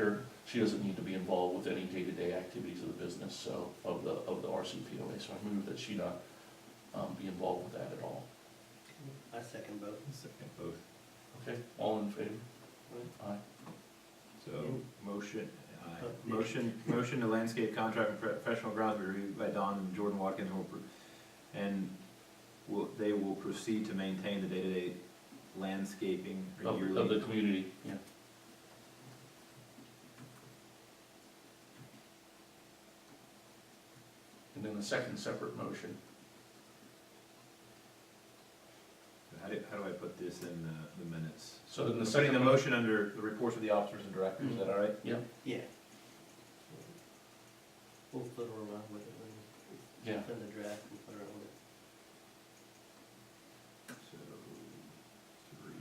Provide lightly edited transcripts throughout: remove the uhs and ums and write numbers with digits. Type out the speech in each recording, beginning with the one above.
director, she doesn't need to be involved with any day-to-day activities of the business, so, of the RCPOA, so I move that she not, be involved with that at all. I second both. Second both. Okay, all in favor? Aye. So, motion, motion to landscape contract and professional grounds be reviewed by Don and Jordan Watkins, they will proceed to maintain the day-to-day landscaping Of the yearly. community, yeah. And then the second separate motion, How do I put this in the minutes? so then the Setting second the motion under the reports of the officers and directors, is that all right? Yeah, Yeah. We'll fiddle around with it when yeah, it's in the draft and put it on it. So, 3.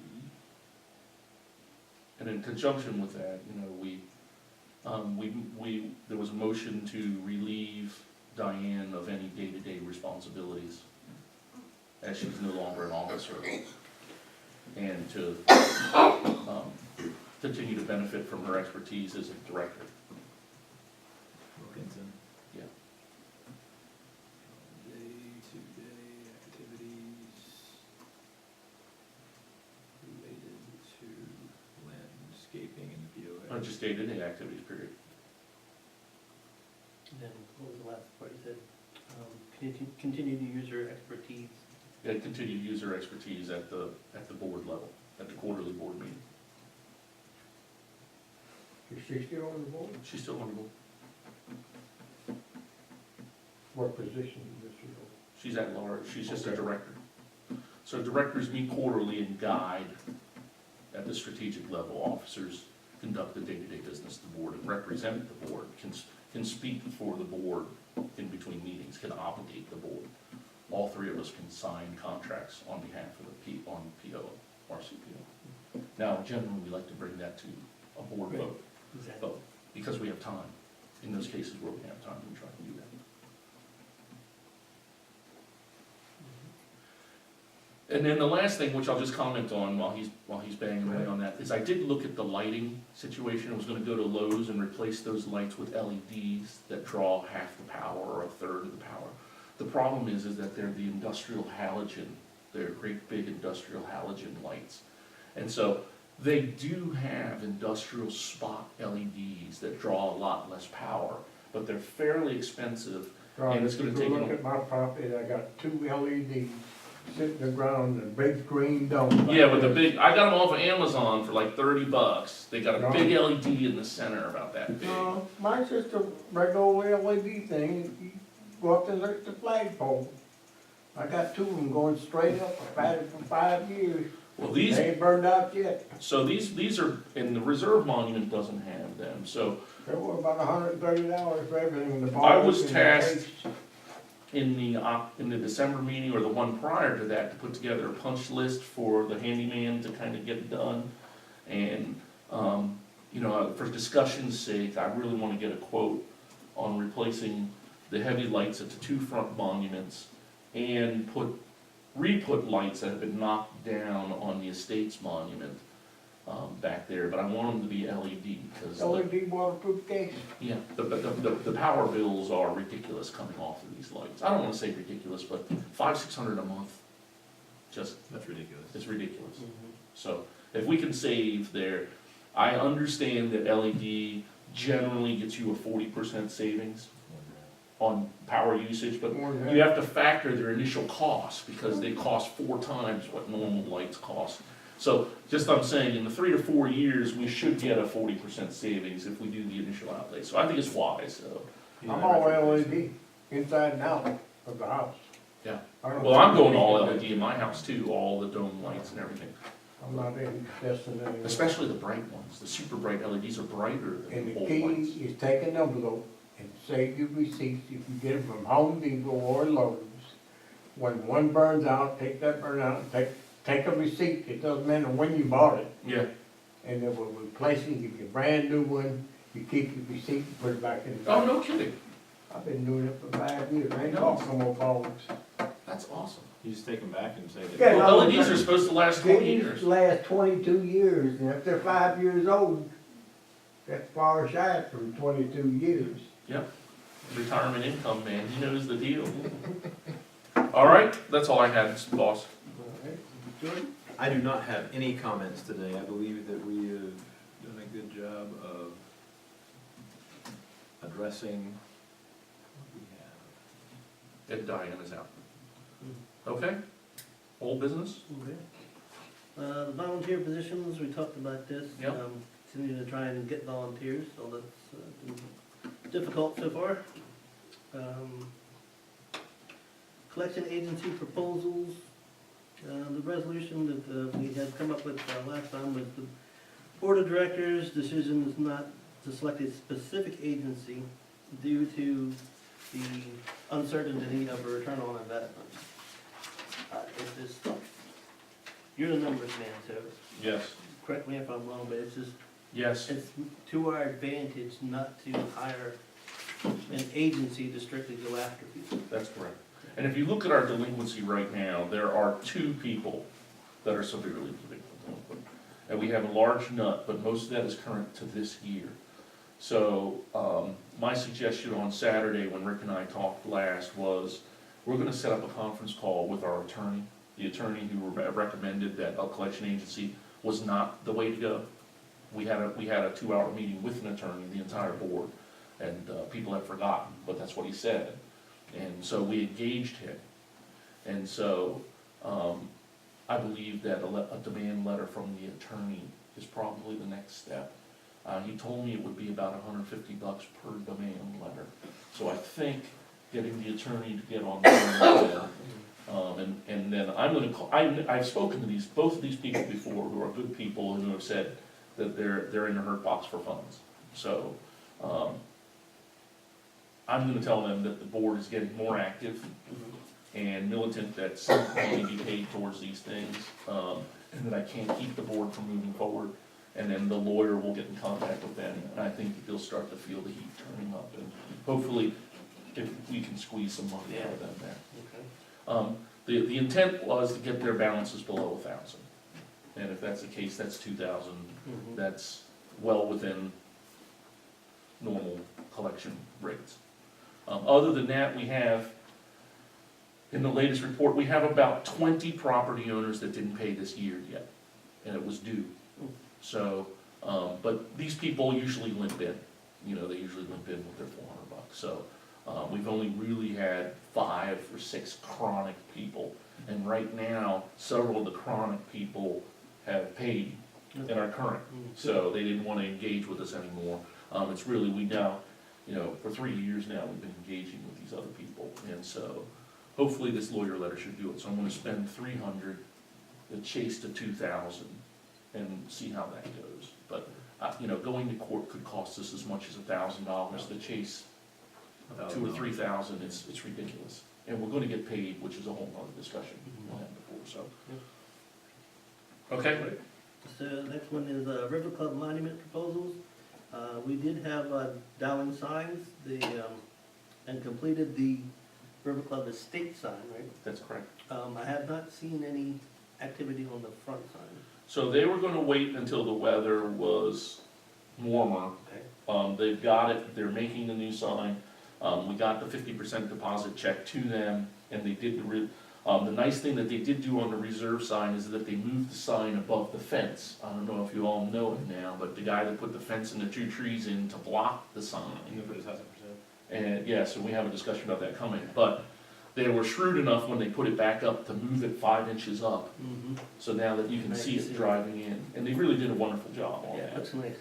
and in conjunction with that, you know, there was a motion to relieve Diane of any day-to-day responsibilities, as she's no longer an officer, and to, continue to benefit from her expertise as a director. Wilkinson. Yeah. Day-to-day activities related to landscaping and POA. Or just day-to-day activities, period. And then, what was the last part you said? Continue to use her expertise. Yeah, continue to use her expertise at the board level, at the quarterly board meeting. Is she still on the board? She's still on the board. What position does she hold? She's at large, she's just a Okay. director. So directors meet quarterly and guide at the strategic level. Officers conduct the day-to-day business of the board and represent the board, can speak for the board in between meetings, can obligate the board. All three of us can sign contracts on behalf of the PO, RCPO. Now, generally, we like to bring that to a board vote, Exactly. because we have time. In those cases where we have time, we try to do that. And then the last thing, which I'll just comment on while he's banging away on that, is I did look at the lighting situation. I was gonna go to Lowe's and replace those lights with LEDs that draw half the power or a third of the power. The problem is that they're the industrial halogen. They're great big industrial halogen lights. And so they do have industrial spot LEDs that draw a lot less power, but they're fairly expensive. And it's gonna If you take Look them- at my property, I got 2 LEDs sitting in the ground, and a big green dome. Yeah, with the big, I got them off of Amazon for like $30. They got a Right. big LED in the center about that big. No, mine's just a regular old LED thing, you go up and look at the flagpole. I got 2 of them going straight up, I've had it for 5 years, Well, they these, ain't burned out yet. so these are, and the reserve monument doesn't have them, so They were about $130 for everything in the I bulbs was and the tasked case. in the December meeting or the one prior to that, to put together a punch list for the handyman to kind of get it done. And, you know, for discussion's sake, I really wanna get a quote on replacing the heavy lights at the 2 front monuments and re-put lights that have been knocked down on the estates monument, back there, but I want them to be LED, because LED waterproof case. yeah, the power bills are ridiculous coming off of these lights. I don't wanna say ridiculous, but $500-600 a month, just, That's ridiculous. it's ridiculous. Mhm. So, if we can save there, I understand that LED generally gets you a 40% savings on power usage, but More than you that. have to factor their initial costs, because they cost 4 times what normal lights cost. So, just I'm saying, in the 3 to 4 years, we should get a 40% savings if we do the initial outlay, so I think it's wise, so. I'm all LED, inside and out of the house. Yeah. I don't Well, I'm know. going all LED in my house too, all the dome lights and everything, I'm not investing in it. especially the bright ones, the super bright LEDs are brighter than And the the old key lights. is take an envelope and save your receipts, if you get it from Home Depot or Lowe's. When one burns out, take that burn out, and take a receipt, it doesn't matter when you bought it. Yeah, And then we'll replace it, give you a brand new one, you keep your receipt and put it back in the oh, bag. no kidding, I've been doing it for 5 years, I ain't bought no more bulbs. that's awesome. You just take them back and say that. Yeah, Well, no, LEDs are supposed to last 20 These years. last 22 years, and if they're 5 years old, That's far shot from 22 years. Retirement income, man, he knows the deal. All right, that's all I had, Mr. Boss. All right, Jordan? I do not have any comments today. I believe that we have done a good job of addressing what we have. Ed Diane is out. Okay, old business? Okay. The volunteer positions, we talked about this. Yep. Continue to try and get volunteers, so that's been difficult so far. Collection agency proposals, the resolution that we had come up with last time was the board of directors' decision is not to select a specific agency due to the uncertainty of a return on investment. It's just, you're the numbers man, so Yes. correct me if I'm wrong, but it's just, Yes, it's to our advantage not to hire an agency to strictly go after people. that's correct. And if you look at our delinquency right now, there are 2 people that are severely delinquent. And we have a large nut, but most of that is current to this year. So, my suggestion on Saturday, when Rick and I talked last, was we're gonna set up a conference call with our attorney, the attorney who recommended that a collection agency was not the way to go. We had a 2-hour meeting with an attorney, the entire board, and people have forgotten, but that's what he said. And so we engaged him. And so I believe that a demand letter from the attorney is probably the next step. He told me it would be about $150 per demand letter. So I think getting the attorney to get on board, and then I'm gonna call, I've spoken to both of these people before, who are good people and who have said that they're in the hurt box for funds. So I'm gonna tell them that the board is getting more active and militant, that some money be paid towards these things, and that I can't keep the board from moving forward. And then the lawyer will get in contact with them, and I think that they'll start to feel the heat turning up, and hopefully, if we can squeeze some money out of them there. Okay. The intent was to get their balances below 1,000, and if that's the case, that's 2,000. Mhm. That's well within normal collection rates. Other than that, we have, in the latest report, we have about 20 property owners that didn't pay this year yet, and it was due. So, but these people usually limp in, they usually limp in with their $400. So, we've only really had 5 or 6 chronic people. And right now, several of the chronic people have paid and are current. So they didn't want to engage with us anymore. It's really, we now, for 3 years now, we've been engaging with these other people. And so hopefully this lawyer letter should do it. So I'm going to spend $300 to chase to 2,000 and see how that goes. But, going to court could cost us as much as $1,000 to chase 2,000 or 3,000. It's ridiculous. And we're going to get paid, which is a whole other discussion we had before, so. Okay? So next one is River Club monument proposals. We did have Dowling signs, and completed the River Club estate sign, right? That's correct. I have not seen any activity on the front sign. So they were gonna wait until the weather was warmer. Okay. They've got it, they're making the new sign. We got the 50% deposit check to them, and they did the nice thing that they did do on the reserve sign is that they moved the sign above the fence. I don't know if you all know it now, but the guy that put the fence and the 2 trees in to block the sign. And yeah, so we have a discussion about that coming, but they were shrewd enough when they put it back up to move it 5 inches up. Mm-hmm. So now that you can see it driving in, and they really did a wonderful job on Yeah, that. looks nice.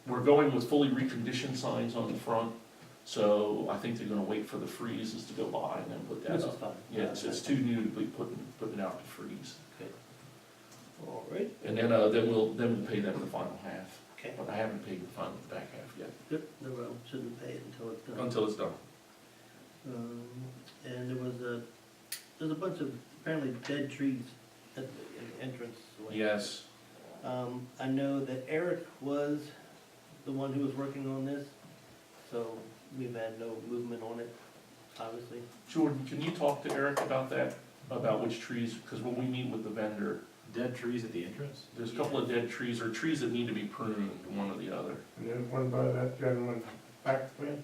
We're going with fully reconditioned signs on the front, so I think they're gonna wait for the freezes to go by and then put that This is up. fine. Yeah, it's too new to be putting it out to freeze. Okay. All right. And then we'll pay them the final half, Okay. but I haven't paid the back half yet, Good. No, shouldn't pay it until it's done. until it's done. And there's a bunch of apparently dead trees at the entrance. Yes, I know that Eric was the one who was working on this, so we've had no movement on it, obviously. Jordan, can you talk to Eric about that, about which trees, because when we meet with the vendor, Dead trees at the entrance? There's a couple of dead trees, or trees that need to be pruned, one or the other. And there's one by that gentleman's back fence,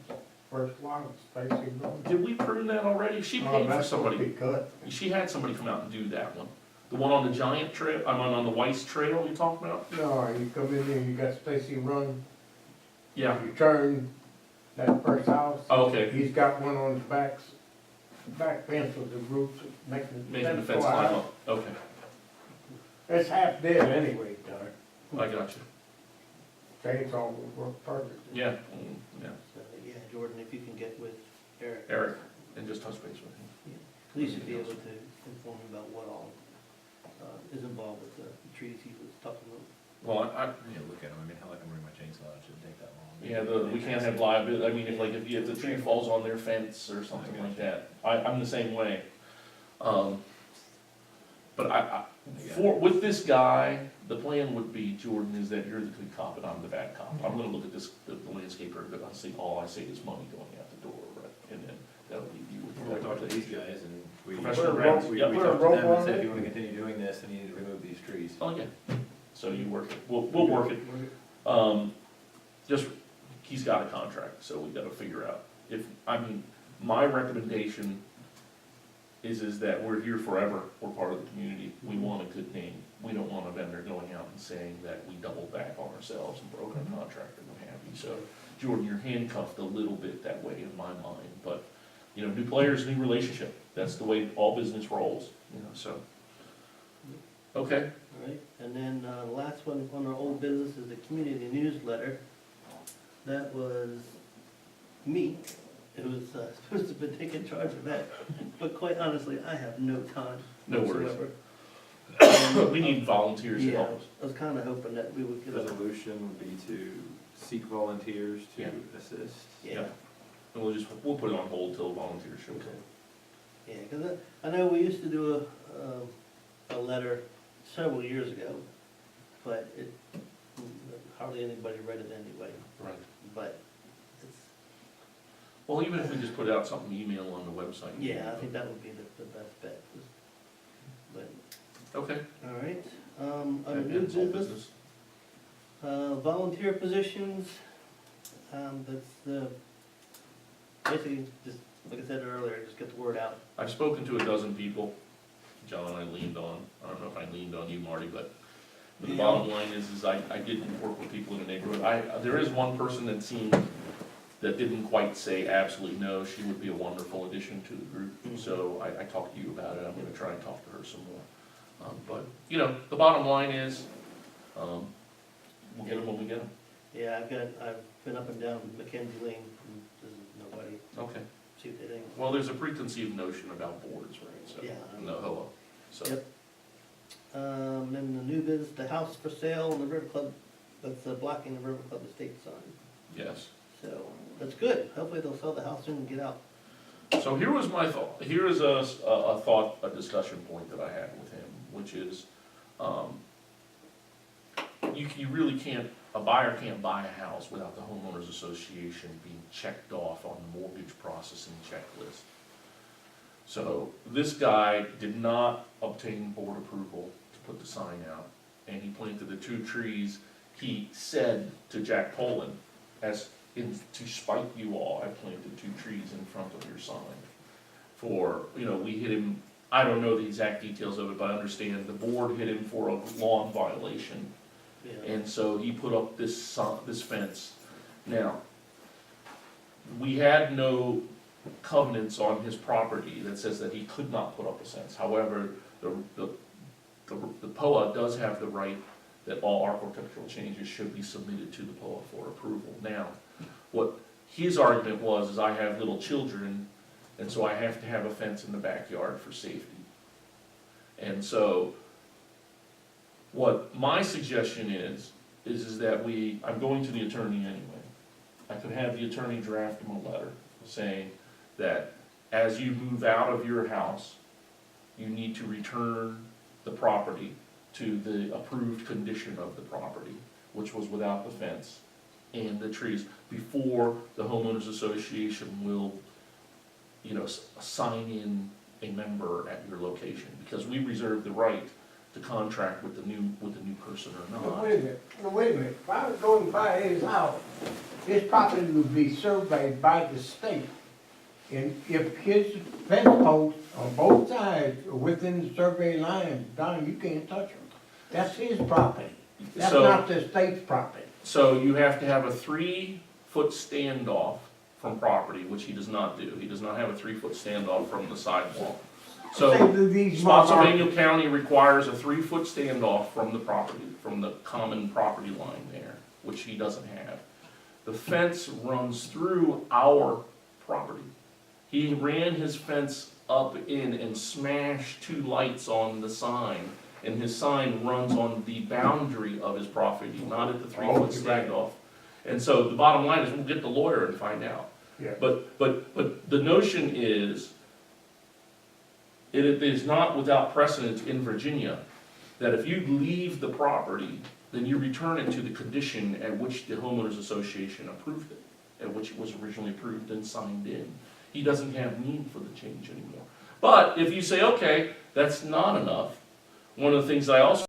first lot, Stacy Road. Did we prune that already? She Oh, paid for that's supposed to somebody, be cut. she had somebody come out and do that one. The one on the Giant Trail, on the Weiss Trail you talking about? No, you come in there, you got Stacy Run, Yeah, you turn that first house. okay, He's got one on his back fence with the roots making. making the that's fence why climb up, okay, It's half dead anyway, Doug. I got you. Chainsaw will work perfect. Yeah, yeah, So, yeah, Jordan, if you can get with Eric, Eric, and just touch base with him. he should be able to inform him about what all is involved with the trees he was talking about. Well, Yeah, look at them, I mean, hell, I can bring my chainsaw, it shouldn't take that long. yeah, we can't have liability, I mean, if the tree falls on their fence or something like that, I'm the same way. But with this guy, the plan would be, Jordan, is that you're the good cop and I'm the bad cop. I'm gonna look at this, the landscaper, but all I see is money going out the door, right? And then that'll leave you with. We'll talk to these guys and we Professional we grounds, we yep. talked to them and said, if you wanna continue doing this, then you need to remove these trees. Oh, yeah, so you work it, we'll work it. Just, he's got a contract, so we gotta figure out my recommendation is that we're here forever, we're part of the community, we want a good name. We don't want a vendor going out and saying that we doubled back on ourselves and broke our contract and what have you. So, Jordan, you're handcuffed a little bit that way in my mind, but, new players, new relationship, that's the way all business rolls, so. Okay, All right, and then the last one on our old business is the community newsletter. That was me, who was supposed to have been taking charge of that, but quite honestly, I have no time No worries. whatsoever. we need volunteers to Yeah, help us. I was kinda hoping that we would get a, Resolution would be to seek volunteers to Yeah. assist. yeah, And we'll put it on hold till volunteers show up. yeah, cause I know we used to do a letter several years ago, but hardly anybody read it anyway, Right. but it's, Well, even if we just put out something, email on the website. yeah, I think that would be the best bet. But, Okay. all right, under And new it's all business, volunteer positions, that's basically just, like I said earlier, just get the word out. I've spoken to a dozen people. John, I leaned on, I don't know if I leaned on you, Marty, but the Yeah. bottom line is I didn't work with people in the neighborhood. There is one person that didn't quite say absolutely no. She would be a wonderful addition to the group. Mhm. So I talked to you about it. I'm gonna try and talk to her some more. But, the bottom line is, we'll get them when we get them. Yeah, I've been up and down Mackenzie Lane, and there's nobody, Okay. see if they think. Well, there's a preconceived notion about boards, right? So, Yeah. no, hello. So, Yep. Then the new business, the house for sale in the River Club, that's blocking the River Club estate sign. yes. So, that's good. Hopefully they'll sell the house soon and get out. So here was my thought, here is a thought, a discussion point that I had with him, which is, you really can't, a buyer can't buy a house without the homeowners association being checked off on the mortgage processing checklist. So this guy did not obtain board approval to put the sign out, and he planted the 2 trees. He said to Jack Poland, to spite you all, I planted 2 trees in front of your sign. We hit him, I don't know the exact details of it, but I understand the board hit him for a lawn violation. Yeah. And so he put up this fence. Now, we had no covenants on his property that says that he could not put up a fence. However, the POA does have the right that all architectural changes should be submitted to the POA for approval. Now, what his argument was, is I have little children, and so I have to have a fence in the backyard for safety. And so, what my suggestion is that I'm going to the attorney anyway. I could have the attorney draft him a letter saying that as you move out of your house, you need to return the property to the approved condition of the property, which was without the fence and the trees, before the homeowners association will, sign in a member at your location, because we reserve the right to contract with the new person or Now, not. wait a minute, now, wait a minute, if I was going by his house, his property would be surveyed by the state. And if his fence posts on both sides are within the survey line, Don, you can't touch them. That's his property, that's So- not the state's property. So you have to have a 3-foot standoff from property, which he does not do. He does not have a 3-foot standoff from the sidewalk. Say So that these Spotsylvania County requires a 3-foot standoff from the property, from the common property line there, which he doesn't have. The fence runs through our property. He ran his fence up in and smashed 2 lights on the sign, and his sign runs on the boundary of his property, not at the 3-foot Oh, you're right. standoff. And so the bottom line is, we'll get the lawyer and find out. Yeah. But the notion is, it is not without precedent in Virginia, that if you leave the property, then you return it to the condition at which the homeowners association approved it, at which it was originally approved and signed in. He doesn't have need for the change anymore. But if you say, okay, that's not enough, one of the things I also